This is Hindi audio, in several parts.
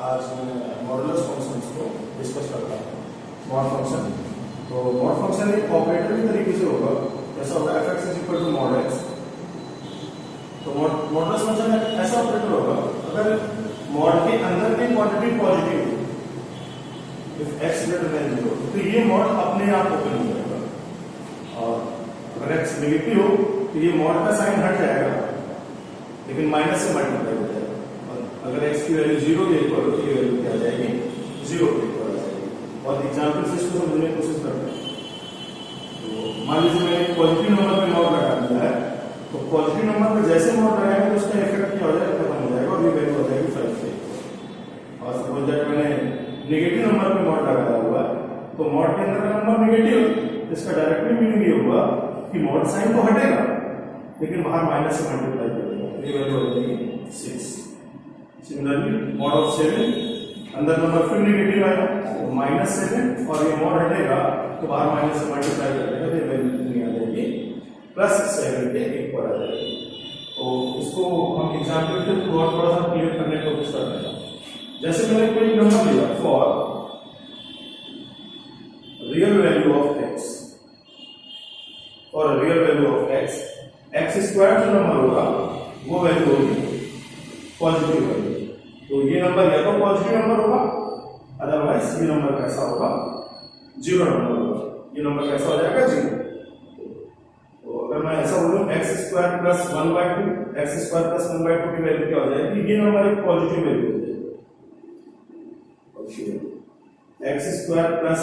आज मैं मॉडुलस फंक्शंस को डिस्कस करता हूँ। मॉड फंक्शन, तो मॉड फंक्शन एक ऑपरेटर की तरीके से होगा, जैसा होगा f(x = mod x)। तो मॉडुलस फंक्शन ऐसा ऑपरेटर होगा अगर मॉड के अंदर की क्वांटिटी पॉजिटिव हो, इफ x > 0, तो ये मॉड अपने आप ओपन हो जाएगा, और अगर x नेगेटिव हो तो ये मॉड का साइन हट जाएगा लेकिन माइनस से मल्टीप्लाई हो जाएगा, और अगर x की वैल्यू 0 के इक्वल हो तो ये वैल्यू क्या आ जाएगी, 0 के इक्वल आ जाएगी। और एग्जांपल से इसको समझने की कोशिश करते हैं। तो मान लीजिए मैंने एक पॉजिटिव नंबर पे मॉड लगा दिया है, तो पॉजिटिव नंबर पे जैसे मॉड लगाएंगे तो उसका इफेक्ट क्या हो जाएगा, खत्म हो जाएगा और ये वैल्यू हो जाएगी 5 के। और सपोज दैट मैंने नेगेटिव नंबर पे मॉड लगाया हुआ है, तो मॉड के अंदर का नंबर नेगेटिव है, इसका डायरेक्टली मीनिंग ये हुआ कि मॉड साइन तो हटेगा लेकिन बाहर माइनस से मल्टीप्लाई करेगा, ये वैल्यू हो जाएगी 6। सिमिलरली मॉड ऑफ 7, अंदर नंबर फिर नेगेटिव आएगा तो -7, और ये मॉड हटेगा तो बाहर माइनस से मल्टीप्लाई कर देगा, तो ये वैल्यू कितनी आ जाएगी, +7 के इक्वल आ जाएगी। तो इसको हम एग्जांपल के थ्रू और थोड़ा सा क्लियर करने की कोशिश करते हैं। जैसे मैंने कोई नंबर लिया for real value of x, और real value of x square जो नंबर होगा वो वैल्यू होगी पॉजिटिव वैल्यू। तो ये नंबर या तो पॉजिटिव नंबर होगा, अदरवाइज ये नंबर कैसा होगा, 0 नंबर होगा। ये नंबर कैसा हो जाएगा, 0। तो अगर मैं ऐसा बोलूं x² + 1/2, x² + 1/2 की वैल्यू क्या हो जाएगी, ये नंबर एक पॉजिटिव वैल्यू हो जाएगी। x² +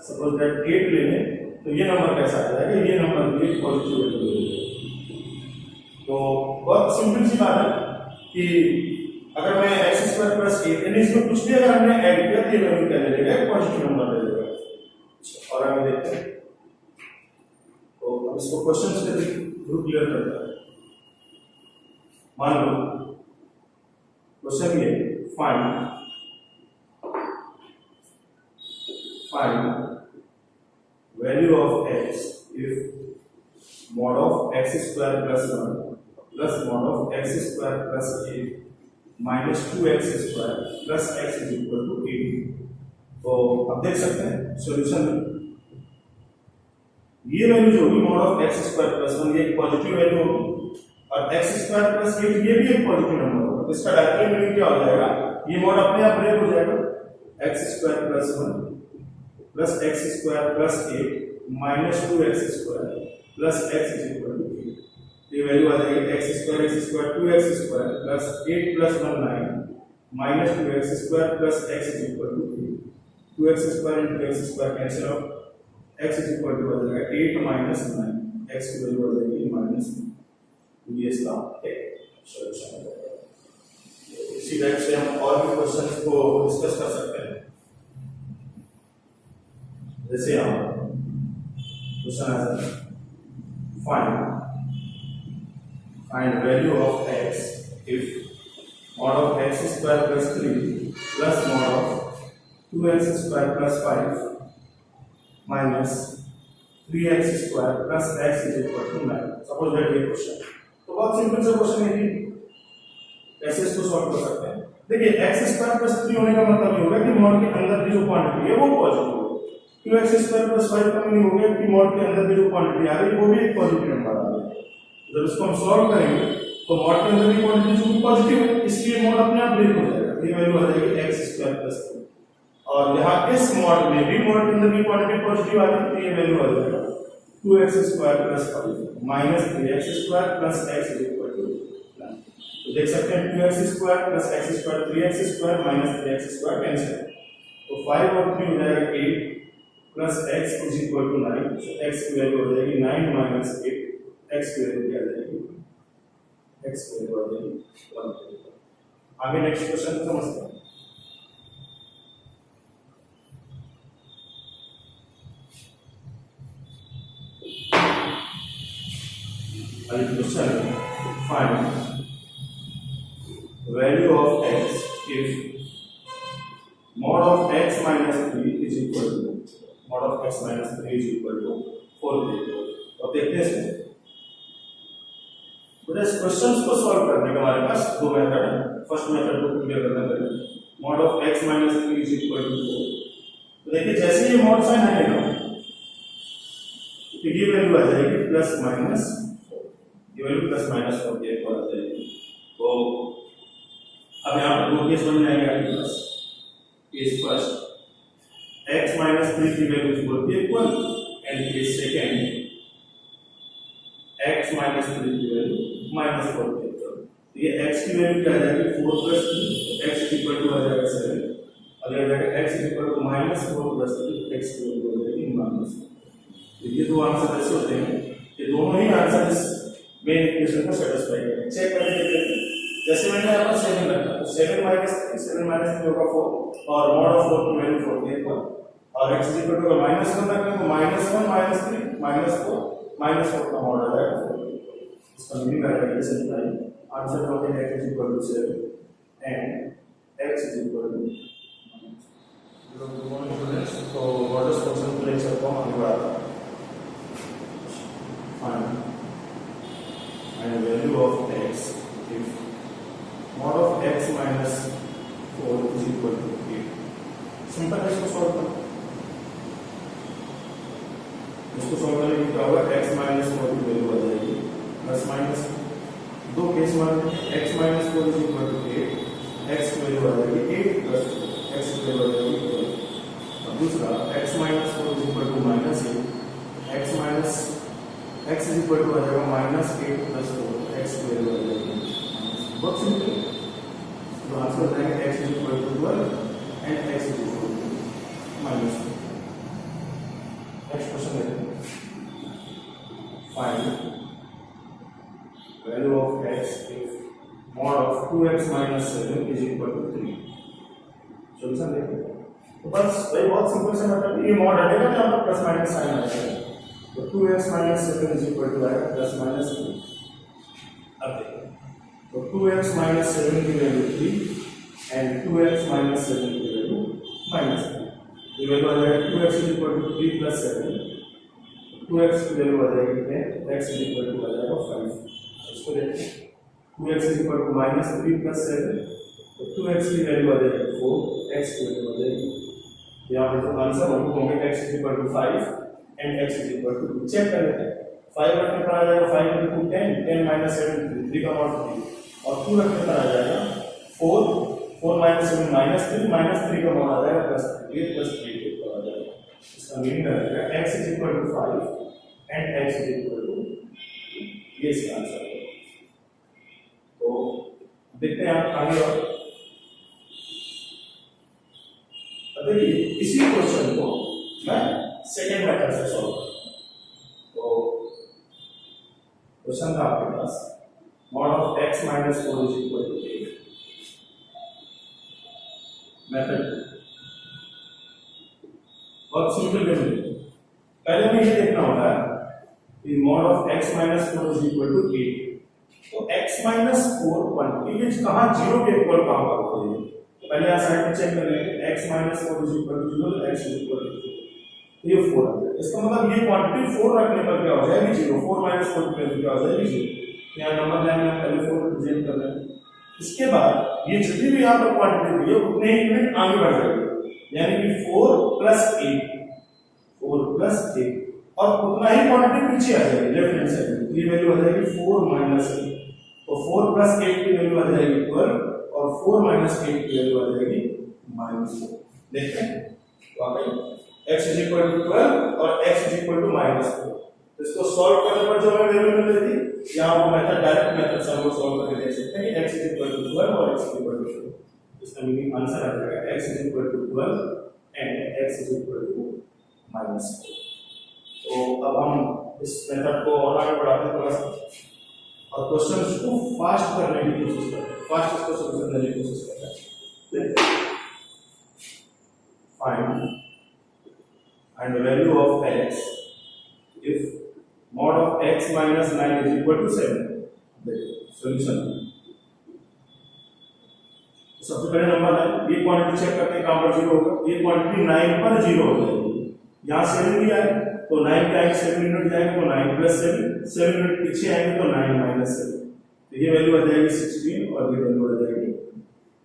सपोज दैट 8 ले लें तो ये नंबर कैसा आ जाएगा, ये नंबर भी पॉजिटिव वैल्यू हो जाएगी। तो बहुत सिंपल सी बात है कि अगर मैं x² + 8 यानी इसमें कुछ भी अगर हमने ऐड किया तो ये वैल्यू क्या ले लेगा, पॉजिटिव नंबर ले लेगा। और आगे देखते हैं, तो अब इसको क्वेश्चन से थ्रू क्लियर करते हैं। मान लो क्वेश्चन ये find value of x if mod of x² + 1 plus mod of x² + 8 minus 2x² plus x is equal to 18। तो अब देख सकते हैं सॉल्यूशन, ये वैल्यू जो होगी mod of x² + 1 ये एक पॉजिटिव वैल्यू होगी, और x² + 8 ये भी एक पॉजिटिव नंबर होगा। तो इसका डायरेक्टली मीनिंग क्या हो जाएगा, ये mod अपने आप ब्रेक हो जाएगा, x² + 1 plus x² + 8 minus 2x² plus x is equal to 8। ये वैल्यू आ जाएगी x² 2x² plus 8 plus 1 9 minus 2x² plus x is equal to 8। 2x² into x² cancel out, x is equal to आ जाएगा 8 minus 9, x की वैल्यू आ जाएगी -9। ये इसका एक सॉल्यूशन है। इसी टाइप से हम और भी क्वेश्चंस को डिस्कस कर सकते हैं। जैसे यहाँ क्वेश्चन है find value of x if mod of x² + 3 plus mod of 2x² + 5 minus 3x² plus x is equal to 9। Suppose that ये क्वेश्चन, तो बहुत सिंपल सा क्वेश्चन है कि कैसे इसको सॉल्व कर सकते हैं। देखिए x² + 3 होने का मतलब ये होगा कि मॉड के अंदर की जो क्वांटिटी है वो पॉजिटिव है, 2x² + 5 का मीनिंग हो गया कि मॉड के अंदर की जो क्वांटिटी आ रही है वो भी एक पॉजिटिव नंबर आ रही है। जब इसको हम सॉल्व करेंगे तो मॉड के अंदर की क्वांटिटी जो पॉजिटिव है, इसलिए मॉड अपने आप ब्रेक हो जाएगा, ये वैल्यू आ जाएगी x² + 3। और यहाँ इस मॉड में भी मॉड के अंदर की क्वांटिटी पॉजिटिव आ रही है, तो ये वैल्यू आ जाएगा 2x² + 5 minus 3x² plus x is equal to 9। तो देख सकते हैं 2x² plus x² 3x² minus 3x² cancel, तो 5 और 3 हो जाएगा 8 plus x is equal to 9। so x की वैल्यू हो जाएगी 9 minus 8, x की वैल्यू क्या आ जाएगी, x की वैल्यू आ जाएगी 1। आगे नेक्स्ट क्वेश्चन को समझते हैं। Question, find value of x if mod of x minus 3 is equal to mod of x minus 3 is equal to 4। अब देखते हैं तो इस क्वेश्चंस को सॉल्व करने का हमारे पास दो मेथड है। फर्स्ट मेथड को क्लियर करना पड़ेगा, mod of x minus 3 is equal to 4। तो देखिए जैसे ये मॉड साइन आएगा तो ये वैल्यू आ जाएगी प्लस माइनस, ये वैल्यू प्लस माइनस 4 के इक्वल आ जाएगी। तो अब यहाँ पर दो केस बन जाएंगे आपके पास। केस फर्स्ट x minus 3 की value is both equal, and case second x minus 3 की वैल्यू minus 4 के इक्वल। तो ये x की वैल्यू क्या आ जाएगी 4 plus 3, x is equal to आ जाएगा 7, और ये आ जाएगा x is equal to minus 4 plus 3, x की वैल्यू आ जाएगी minus 4। तो ये दो आंसर ऐसे होते हैं, ये दोनों ही आंसर इस मेन इक्वेशन को सेटिस्फाई करेंगे। चेक करके देखते हैं। जैसे मैंने यहाँ पर 7 रखा तो 7 minus 3 होगा 4, और mod of 4 की वैल्यू 4 के इक्वल, और x is equal to minus 1 रखें तो minus 1 minus 3 minus 4 minus 4 का mod आ जाएगा 4। इसका मीनिंग आ जाएगा जैसे बताइए आंसर होते हैं x is equal to 7 and x is equal to तो मॉडल्स फंक्शन को लेक्चर को आगे बढ़ाते हैं। Find and value of x if mod of x minus 4 is equal to 8। Simple है, इसको सॉल्व करो। इसको सॉल्व करने की क्या होगा, x minus 4 की वैल्यू आ जाएगी प्लस माइनस, दो केस मान x minus 4 is equal to 8, x की वैल्यू आ जाएगी 8 प्लस x की वैल्यू आ जाएगी 12। और दूसरा x minus 4 is equal to minus 8, x is equal to आ जाएगा minus 8 plus 4, x की वैल्यू आ जाएगी। बहुत सिंपल, तो आंसर हो जाएगा x is equal to 12 and x is equal to minus 4। Next question देखते हैं। Find value of x if mod of 2x minus 7 is equal to 3। Solution देखते हैं। तो बस भाई बहुत सिंपल से मतलब ये मॉड हटेगा तो आपका प्लस माइनस साइन आ जाएगा, तो 2x minus 7 is equal to आएगा प्लस माइनस 3। अब देखिए तो 2x minus 7 की वैल्यू 3 and 2x minus 7 की वैल्यू minus 3। ये वैल्यू आ जाएगा 2x is equal to 3 plus 7, 2x की वैल्यू आ जाएगी 10, x is equal to आ जाएगा 5। इसको देखते हैं 2x is equal to minus 3 plus 7, तो 2x की वैल्यू आ जाएगी 4, x की वैल्यू आ जाएगी, यहाँ पर जो आंसर होंगे x is equal to 5 and x is equal to 2। Check कर लेते हैं। 5 रखने पर आ जाएगा 5 into 2 10, 10 minus 7 3 का mod 3, और 2 रखने पर आ जाएगा 4 minus 7 minus 3 का mod आ जाएगा प्लस 3, प्लस 3 के ऊपर आ जाएगा। इसका मीनिंग आ जाएगा x is equal to 5 and x is equal to 2। ये इसका आंसर है। तो देखते हैं आप आगे और देखिए इसी क्वेश्चन को मैं सेकेंड मेथड से सॉल्व करूंगा। तो क्वेश्चन था आपके पास mod of x minus 4 is equal to 8। Method बहुत सिंपल वे में पहले हमें ये देखना होता है कि mod of x minus 4 is equal to 8। तो x minus 4 1 ये कहाँ जीरो के इक्वल कहाँ पर होता है, तो पहले यहाँ साइड में चेक कर लेंगे x minus 4 is equal to 0, x is equal to 4, ये 4 आ जाएगा। इसका मतलब ये क्वांटिटी 4 रखने पर क्या हो जाएगी 0, 4 minus 4 की वैल्यू क्या हो जाएगी 0। यहाँ नंबर लाइन में पहले 4 रिप्रेजेंट कर रहे हैं। इसके बाद ये जितनी भी यहाँ पर क्वांटिटी दी है उतने ही यूनिट आगे बढ़ जाएगी, यानी कि 4 plus 8 और उतना ही क्वांटिटी पीछे आ जाएगी लेफ्ट हैंड साइड में, ये वैल्यू आ जाएगी 4 minus 8। तो 4 plus 8 की वैल्यू आ जाएगी 12 और 4 minus 8 की वैल्यू आ जाएगी -4। देखते हैं तो आ गई x is equal to 12 और x is equal to -4। तो इसको सॉल्व करने पर जो हमें वैल्यू मिल रही थी यहाँ वो मेथड डायरेक्ट मेथड से हम लोग सॉल्व करके देख सकते हैं कि x is equal to 12 और x is equal to 4। इसका मीनिंग आंसर आ जाएगा x is equal to 12 and x is equal to -4। तो अब हम इस मेथड को और आगे बढ़ाते हैं थोड़ा सा और क्वेश्चंस को फास्ट करने की कोशिश करते हैं, फास्ट इसको सॉल्यूशन देने की कोशिश करते हैं। Find and the value of x if mod of x minus 9 is equal to 7। Solution सबसे पहले नंबर है ये क्वांटिटी चेक करते हैं कहां पर 0 होगा, ये क्वांटिटी 9 पर 0 हो जाएगी। यहां 7 दिया है तो 9 का 7 यूनिट जाएंगे तो 9 plus 7 यूनिट पीछे आएंगे तो 9 minus 7, तो ये वैल्यू आ जाएगी 16 और ये वैल्यू आ जाएगी,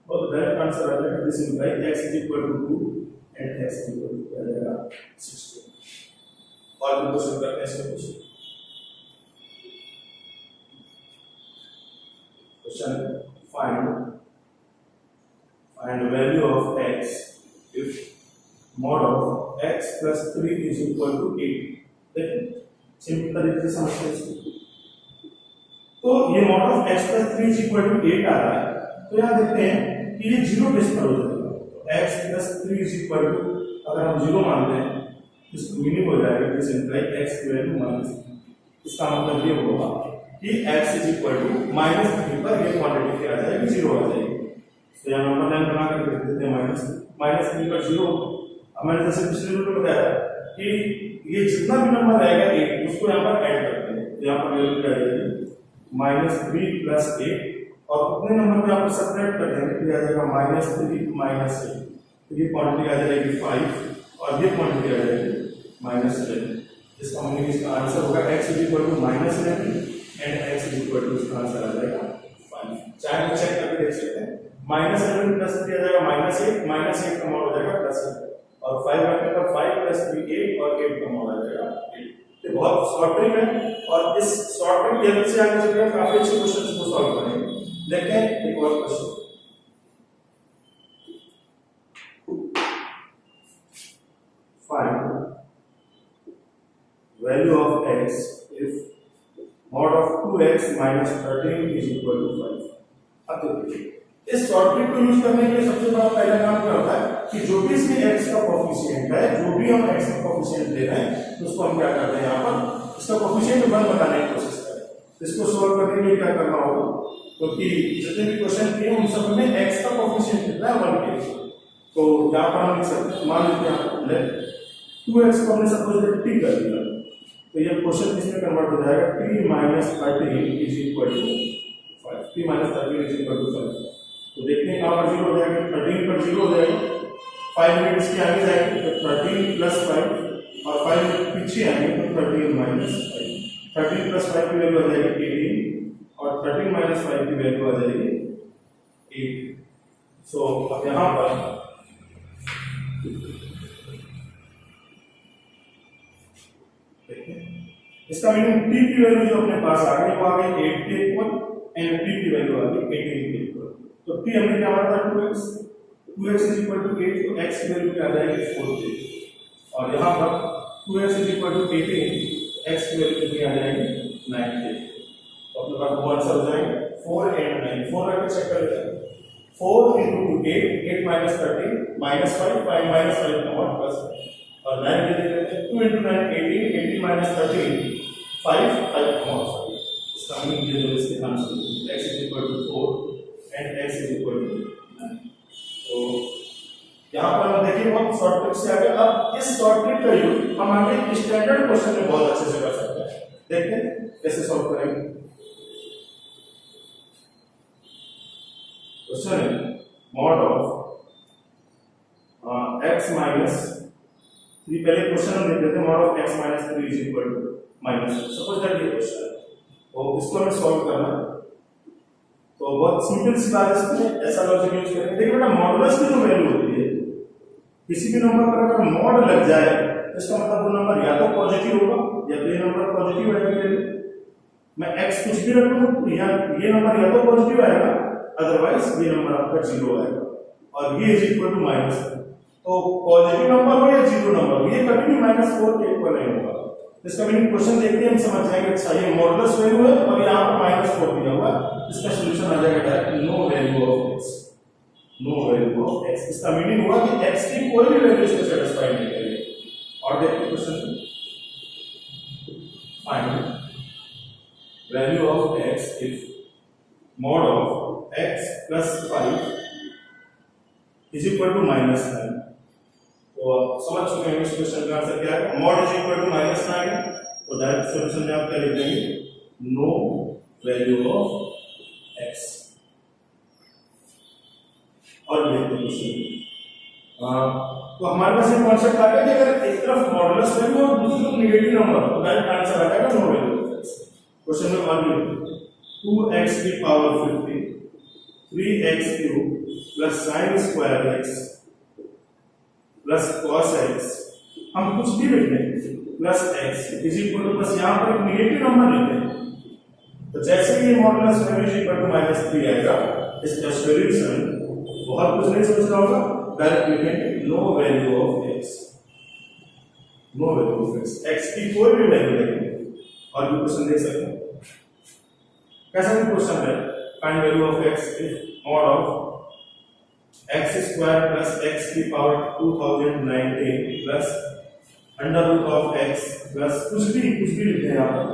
और डायरेक्ट आंसर आ जाएगा this implies x is equal to 2 and x is equal to आ जाएगा 16। और भी क्वेश्चन करते हैं इसमें कुछ question find the value of x if mod of x plus 3 is equal to 8। देखिए सिंपल तरीके से समझते हैं इसको। तो ये mod of x plus 3 is equal to 8 आ रहा है, तो यहाँ देखते हैं कि ये 0 डिस्पर हो जाएगा। तो x plus 3 is equal to, अगर हम 0 मानते हैं इसको मीनिंग हो जाएगा दिस इंप्लाई x की वैल्यू -3। इसका मतलब ये होगा कि x is equal to -3 पर ये क्वांटिटी क्या आ जाएगी, 0 आ जाएगी। तो यहाँ नंबर लाइन बना कर लिख देते हैं -3 पर 0। अब मैंने जैसे पिछले वीडियो में बताया कि ये जितना भी नंबर रहेगा 8 उसको यहाँ पर ऐड करते हैं, तो यहाँ पर वैल्यू क्या आ जाएगी -3 प्लस 8, और उतने नंबर को यहाँ पर सेपरेट कर देंगे तो आ जाएगा -3 -8, तो ये क्वांटिटी आ जाएगी 5 और ये क्वांटिटी आ जाएगी -11। इसका मतलब इसका आंसर होगा x is equal to -11 and x is equal to, इसका आंसर आ जाएगा 5। चाहे चेक करके देख सकते हैं, -11 प्लस 3 आ जाएगा -8 का मॉड हो जाएगा +8, और 5 रखने पर 5 प्लस 3 8 और 8 का मॉड आ जाएगा 8। ये बहुत शॉर्ट ट्रिक है, और इस शॉर्ट ट्रिक की हेल्प से आगे चलकर काफी अच्छे क्वेश्चंस को सॉल्व करेंगे। देखते हैं एक और question. Find value of x if mod of 2x minus 13 is equal to 5। अब देखिए इस शॉर्ट ट्रिक को यूज करने के लिए सबसे बड़ा पहला काम क्या होता है कि जो भी इसमें x का कोएफिशिएंट है, जो भी हम x का कोएफिशिएंट ले रहे हैं तो उसको हम क्या करते हैं, यहाँ पर इसका कोएफिशिएंट 1 बनाने की कोशिश करें। इसको सॉल्व करने के लिए क्या करना होगा, क्योंकि जितने भी क्वेश्चन किए उन सब में x का कोएफिशिएंट कितना है 1 के, तो यहाँ पर हम लिख सकते हैं, मान लीजिए यहाँ लेट 2x को हमने सपोज t कर दिया, तो ये क्वेश्चन इसमें कन्वर्ट हो जाएगा t minus 13 is equal to 5। t minus 13 is equal to 5। तो देखते हैं कहाँ पर 0 हो जाएगा, 13 पर 0 हो जाएगा, 5 मिनट इसके आगे जाएंगे तो 13 प्लस 5 और 5 मिनट पीछे आएंगे तो 13 माइनस 5। 13 प्लस 5 की वैल्यू आ जाएगी 18 और 13 माइनस 5 की वैल्यू आ जाएगी 8। सो अब यहाँ पर इसका मीनिंग t की वैल्यू जो अपने पास आ गई वो आ गई 8 के इक्वल एंड t की वैल्यू आ गई 18 के इक्वल। तो t हमने क्या माना था 2x इज इक्वल टू 8, तो x की वैल्यू क्या आ जाएगी 4 के, और यहाँ पर 2x is equal to 18, x की वैल्यू कितनी आ जाएगी 9 के। तो अपने पास वो आंसर हो जाएंगे 4 एंड 9। 4 रख के चेक कर लेते हैं, 4 into 8 minus 13 minus 5 5 minus 5 का मॉड प्लस, और 9 दे देते हैं 2 into 9 18 18 minus 13 5 5 का मॉड। इसका मीनिंग ये जो इसके answer x is equal to 4 and x is equal to 9। तो यहाँ पर हम देखिए बहुत शॉर्ट ट्रिक से आगे, अब इस शॉर्ट ट्रिक का यूज हम आगे स्टैंडर्ड क्वेश्चन में बहुत अच्छे से कर सकते हैं। देखते हैं कैसे सॉल्व करेंगे। क्वेश्चन है मॉड ऑफ x माइनस 3, पहले क्वेश्चन हम देख लेते हैं, mod of x minus 3 is equal to minus. Suppose that ये क्वेश्चन है तो इसको हमें सॉल्व करना है, तो बहुत सिंपल सी बात है, इसमें ऐसा लॉजिक यूज करेंगे। देखिए बेटा मॉडुलस की जो वैल्यू होती है किसी भी नंबर पर अगर मॉड लग जाए तो इसका मतलब वो नंबर या तो पॉजिटिव होगा या तो ये नंबर पॉजिटिव आएगा। मैं x कुछ भी रखूं या ये नंबर या तो पॉजिटिव आएगा अदरवाइज ये नंबर आपका 0 आएगा, और ये इज इक्वल टू माइनस। तो पॉजिटिव नंबर हो या 0 नंबर हो ये कभी भी -4 के इक्वल नहीं होगा। इसका मीनिंग क्वेश्चन देखते हैं हम समझ जाएंगे, अच्छा ये मॉडुलस वैल्यू है और यहाँ पर -4 दिया हुआ है, इसका सॉल्यूशन आ जाएगा direct no value of x, no value of x। इसका मीनिंग हुआ कि x की कोई भी वैल्यू इसको सेटिस्फाई नहीं करेगी। और देखते question find value of x if mod of x plus 5 is equal to -9। तो आप समझ चुके हैं इस क्वेश्चन का आंसर क्या है, mod is equal to -9। तो डायरेक्ट सॉल्यूशन में आप क्या लिख देंगे, नो वैल्यू ऑफ x। और देखते हैं क्वेश्चन, तो हमारे पास एक कॉन्सेप्ट आ गया कि अगर एक तरफ मॉडुलस वैल्यू और दूसरी तरफ नेगेटिव नंबर तो डायरेक्ट आंसर आ जाएगा no value of x। Question में मान लीजिए 2x की power 50 3x cube plus sine square x plus cos x, हम कुछ भी लिख लें plus x is equal to, बस यहाँ पर एक नेगेटिव नंबर लेते हैं। तो जैसे ही ये modulus value is equal to -3 आएगा, इसका सॉल्यूशन बहुत कुछ नहीं सोच रहा होगा, डायरेक्ट लिखेंगे no value of x, no value of x की कोई भी वैल्यू लेंगे और भी क्वेश्चन देख सकते हैं। कैसा भी क्वेश्चन है, find value of x if mod of x square plus x की power 2019 plus under root of x plus कुछ भी लिखते हैं यहाँ पर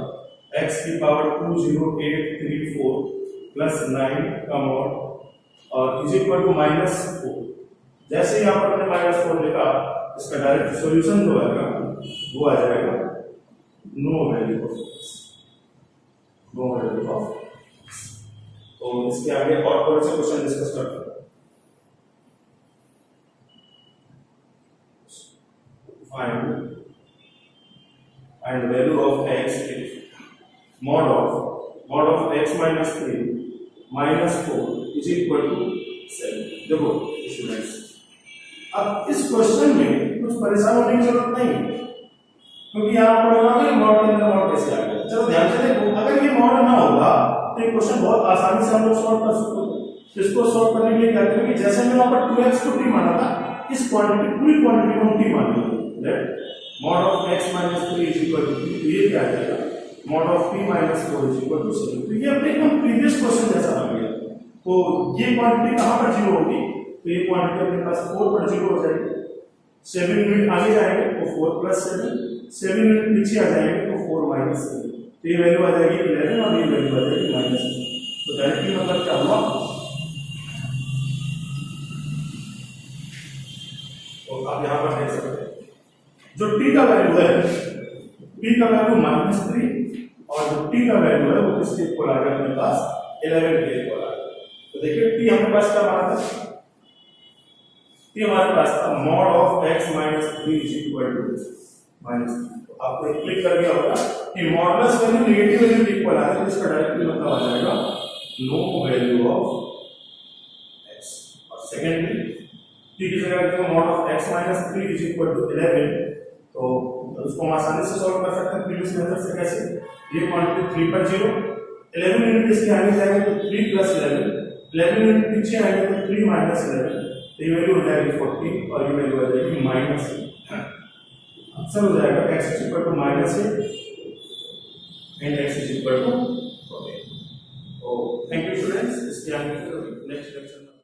x की पावर 20834 प्लस 9 का मॉड और इज इक्वल टू -4। जैसे यहाँ पर हमने -4 लिखा, इसका डायरेक्ट सॉल्यूशन जो आएगा वो आ जाएगा no value of x, no value of x। तो इसके आगे और थोड़े से क्वेश्चन डिस्कस करते हैं। find value of x if mod of x minus 3 minus 4 is equal to 7। देखो स्टूडेंट्स, अब इस क्वेश्चन में कुछ परेशान होने की जरूरत नहीं है, क्योंकि यहाँ पर लगा मॉड के अंदर मॉड कैसे आ गया। चलो ध्यान से देखो, अगर ये मॉड ना होगा तो ये क्वेश्चन बहुत आसानी से हम लोग सॉल्व कर सकते हैं। इसको सॉल्व करने के लिए क्या करेंगे, जैसे हमने वहां पर 2x को t माना था, इस क्वांटिटी पूरी क्वांटिटी को हम t मान लेंगे। Mod of x minus 3 is equal to 3, तो ये क्या आ जाएगा, mod of p minus 4 is equal to 7। तो ये अपने एकदम प्रीवियस क्वेश्चन जैसा आ गया। तो ये क्वांटिटी कहां पर जीरो होगी, तो ये क्वांटिटी अपने पास 4 पर जीरो हो जाएगी। 7 यूनिट आगे जाएंगे तो 4 प्लस 7 यूनिट पीछे आ जाएंगे तो 4 माइनस 7, तो ये वैल्यू आ जाएगी 11 और ये वैल्यू आ जाएगी -1। तो डायरेक्टली मतलब क्या हुआ, तो आप यहां पर देख सकते हैं जो t का वैल्यू है, t का वैल्यू -3 और जो t का वैल्यू है वो किसके इक्वल आ गया अपने पास, 11 के इक्वल आ गया। तो देखिए t हमारे पास क्या बना था, t हमारे पास था mod of x -3 is equal to -3। तो आपको एक क्लिक कर दिया होगा कि मॉडुलस वैल्यू नेगेटिव वैल्यू के इक्वल आ है, तो इसका डायरेक्टली मतलब आ जाएगा नो वैल्यू ऑफ x। और सेकेंडली t की जगह रखेंगे mod of x -3 is equal to 11, तो उसको हम आसानी से सॉल्व कर सकते हैं प्रीवियस मेथड से। कैसे, ये क्वांटिटी 3 पर 0, 11 यूनिट इसके आगे जाएंगे तो 3 प्लस 11 यूनिट पीछे आएंगे तो 3 माइनस 11, तो ये वैल्यू हो जाएगी 14 और ये वैल्यू आ जाएगी -8। आंसर हो जाएगा x is equal to -8 and x is equal to 14। तो थैंक यू स्टूडेंट्स, इसके आगे नेक्स्ट लेक्चर में